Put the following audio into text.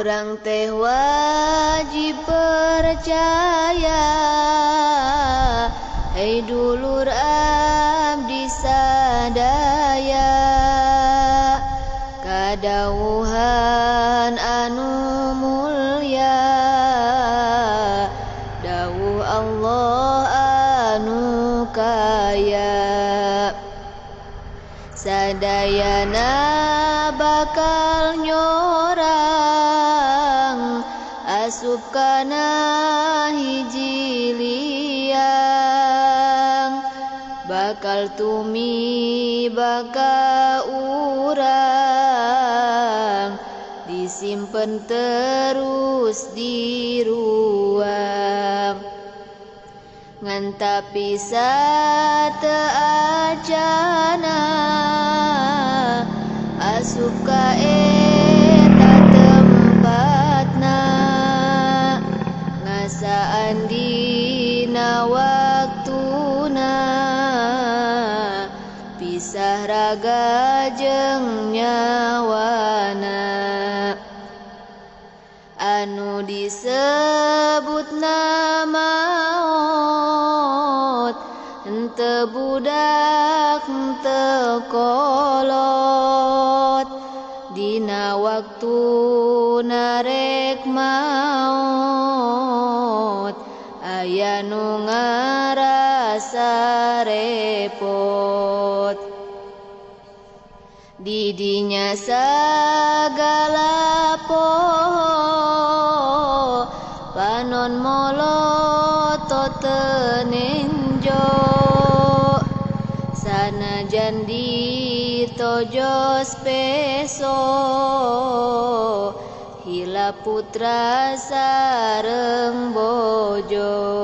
Urang teh wajib percaya, hei dulur abdi sadaya, kadawuhan anu mulya, dawuh Allah anu kaya. Sadayana bakal nyorang asup kana hiji liang, bakal tumibaka urang, disimpen terus di ruang. Ngan tapi sateacana asup ka eta tempatna, ngasaan dina waktuna, pisah raga jeung nyawana. Anu disebut maot, henteu budak henteu kolot, dina waktuna rek maot, aya nu ngarasa repot. Di dinya sagala poho, panon moloto tenenjo, sanajan ditojos peso, hila putra sareng bojo.